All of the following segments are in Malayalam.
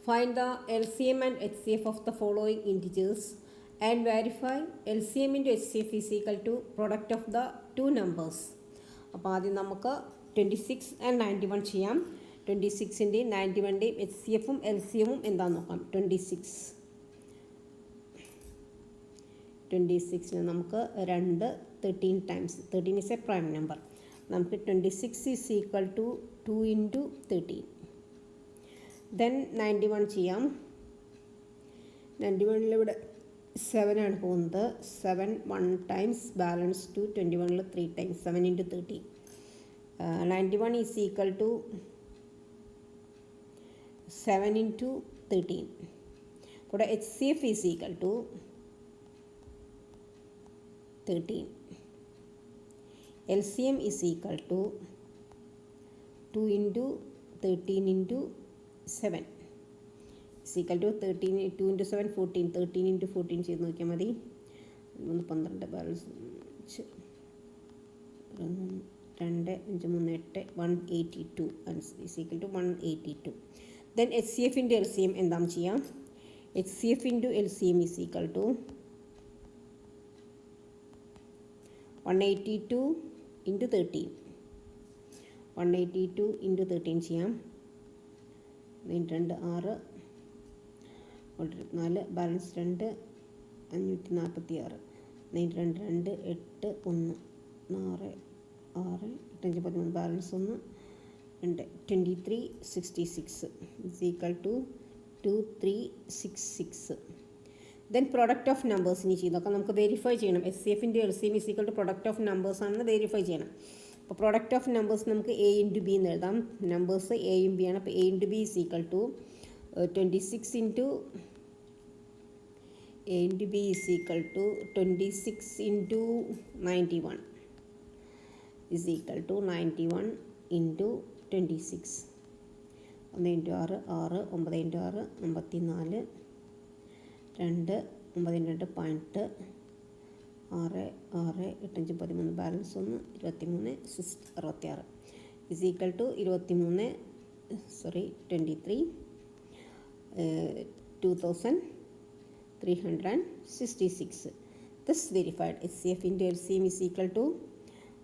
Find the LCM and HCF of the following integers and verify LCM into HCF is equal to product of the two numbers. അപ്പോൾ ആദ്യം നമുക്ക് 26 and 91 ചെയ്യാം. 26ൻ്റെയും 91ൻ്റെയും HCFും LCMും എന്താണെന്ന് നോക്കാം. 26ന് നമുക്ക് 13 times 13 is a prime number. നമുക്ക് 26 is equal to 2 into 13. Then 91 ചെയ്യാം. 91ൽ ഇവിടെ 7 ആണ് പോകുന്നത്. 7 1 times balance 2 21ൽ 3 times 7 into 13. 91 is equal to 7 into 13. ഇവിടെ HCF is equal to 13. LCM is equal to 2 into 13 into 7 is equal to 13. 2 into 7 14. 13 into 14 ചെയ്ത് നോക്കിയാൽ മതി. 12 balance 2 5 3 8 182 is equal to 182. Then HCF into LCM എന്താണെന്ന് ചെയ്യാം. HCF into LCM is equal to 182 into 13. 182 into 13 ചെയ്യാം. 2 6 4 balance 2 546. 2 2 8 1 4 6 8 13 balance 1 2 23 66 is equal to 2366. Then product of numbers ഇനി ചെയ്ത് നോക്കാം. നമുക്ക് വെരിഫൈ ചെയ്യണം. HCFൻ്റെ LCM is equal to product of numbers ആണെന്ന് വെരിഫൈ ചെയ്യണം. അപ്പോൾ പ്രൊഡക്റ്റ് ഓഫ് നമ്പേഴ്സ് നമുക്ക് A into B എന്ന് എഴുതാം. നമ്പേഴ്സ് A യും B ആണ്. അപ്പോൾ A into B is equal to 26 into A into B is equal to 26 into 91 is equal to 91 into 26. 1 into 6 6 9 into 6 54 2 9 2 point 6 6 8 13 balance 1 23 66 is equal to 23 2366. This verified. HCF into LCM is equal to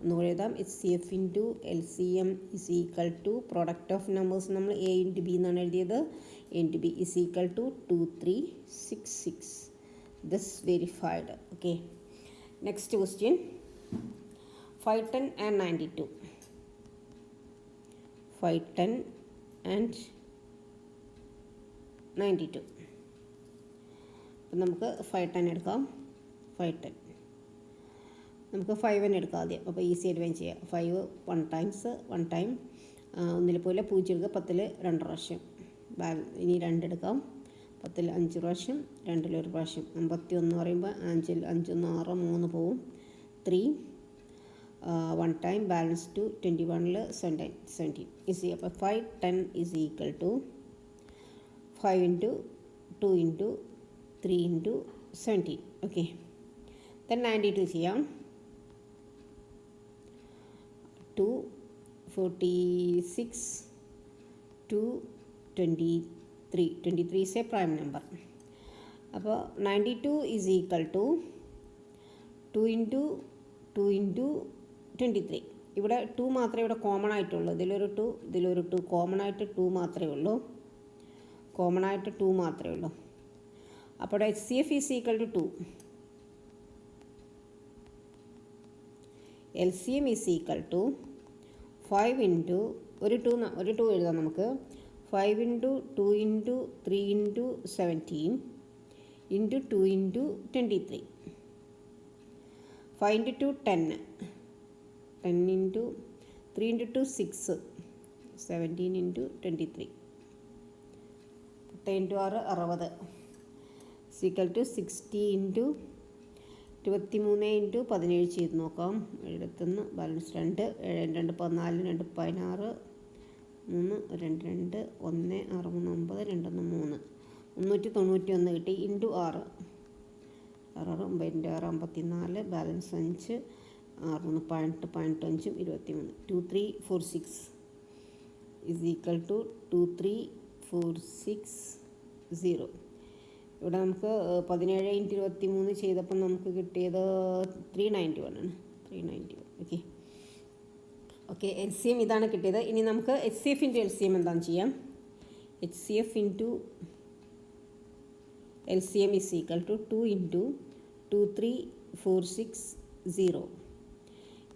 ഒന്നുകൂടെ എഴുതാം. HCF into LCM is equal to product of numbers നമ്മൾ A into B എന്നാണ് എഴുതിയത്. A into B is equal to 2366. This verified. Okay. Next question. 510 and 92. 510 and 92. അപ്പം നമുക്ക് 510 എടുക്കാം. 510 നമുക്ക് 5 എടുക്കാം ആദ്യം. അപ്പോൾ ഈസി ആയിട്ട് വേഗം ചെയ്യാം. 5 1 ടൈംസ് 1 ടൈം ഒന്നിൽ പോലെ 0 എടുക്കുക. 10ൽ 2 പ്രാവശ്യം ഇനി 2 എടുക്കാം. 10ൽ 5 പ്രാവശ്യം 2ൽ 1 പ്രാവശ്യം. 51 പറയുമ്പോൾ 5ൽ 5 1 6 3 പോവും. 3 1 ടൈം ബാലൻസ് 2 21ൽ 17 ഈസി. അപ്പോൾ 510 is equal to 5 into 2 into 3 into 17. Okay. Then 92 ചെയ്യാം. 2 46 2 23. 23 is a prime number. അപ്പോൾ 92 is equal to 2 into 2 into 23. ഇവിടെ 2 മാത്രമേ ഇവിടെ കോമൺ ആയിട്ടുള്ളൂ. ഇതിലൊരു 2 ഇതിലൊരു 2 കോമൺ ആയിട്ട് 2 മാത്രമേ ഉള്ളൂ. കോമൺ ആയിട്ട് 2 മാത്രമേ ഉള്ളൂ. അപ്പോൾ HCF is equal to 2. LCM is equal to 5 into ഒരു 2 എഴുതാം നമുക്ക്. 5 into 2 into 3 into 17 into 2 into 23. 5 into 2 10. 10 into 3 into 2 6. 17 into 23. 10 into 6 60. is equal to 60 into 23 into 17 ചെയ്ത് നോക്കാം. 71 ബാലൻസ് 2 7 2 14 2 16 3 2 2 1 6 3 9 2 1 3 391 കിട്ടി. Into 6 6 9 6 54 balance 5 6 18 5 23 2346 is equal to 2346 0. ഇവിടെ നമുക്ക് 17 × 23 ചെയ്തപ്പോൾ നമുക്ക് കിട്ടിയത് 391 ആണ്. 391. ഓക്കെ എൽ സി എം ഇതാണ് കിട്ടിയത്. ഇനി നമുക്ക് H C F into L C M എന്താണെന്ന് ചെയ്യാം. H C F into L C M is equal to 2 × 2346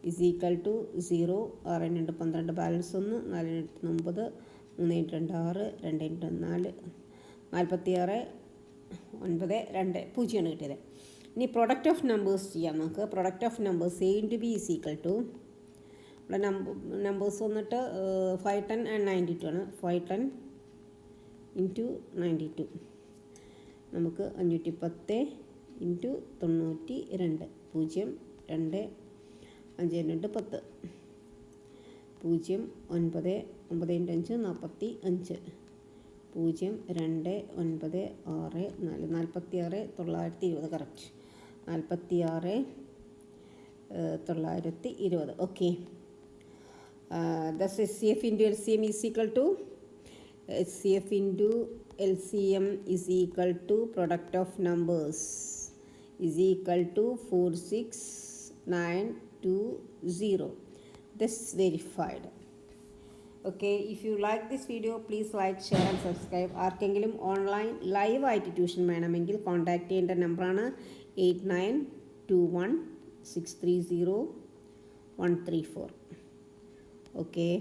is equal to 0. 6 × 12 balance 1, 4 × 9 3 × 2 6, 2 × 4 46, 9 2 0 ആണ് കിട്ടിയത്. ഇനി പ്രൊഡക്റ്റ് ഓഫ് നമ്പേഴ്സ് ചെയ്യാം നമുക്ക്. Product of numbers A into B is equal to, ഇവിടെ നമ്പേഴ്സ് വന്നിട്ട് 510 ആൻഡ് 92 ആണ്. 510 ഇൻറ്റു 92 നമുക്ക് 510 into 92 0 2 5 2 10 0 9 9 × 5 45 0 2 9 6 4 46 920 correct. 46 920. Okay. Thus HCF into LCM is equal to HCF into LCM is equal to product of numbers is equal to 46920. This is verified. Okay, if you like this video, please like, share and subscribe. ആർക്കെങ്കിലും ഓൺലൈൻ ലൈവ് ആയിട്ട് ട്യൂഷൻ വേണമെങ്കിൽ കോൺടാക്ട് ചെയ്യേണ്ട നമ്പറാണ് 8921630134. Okay.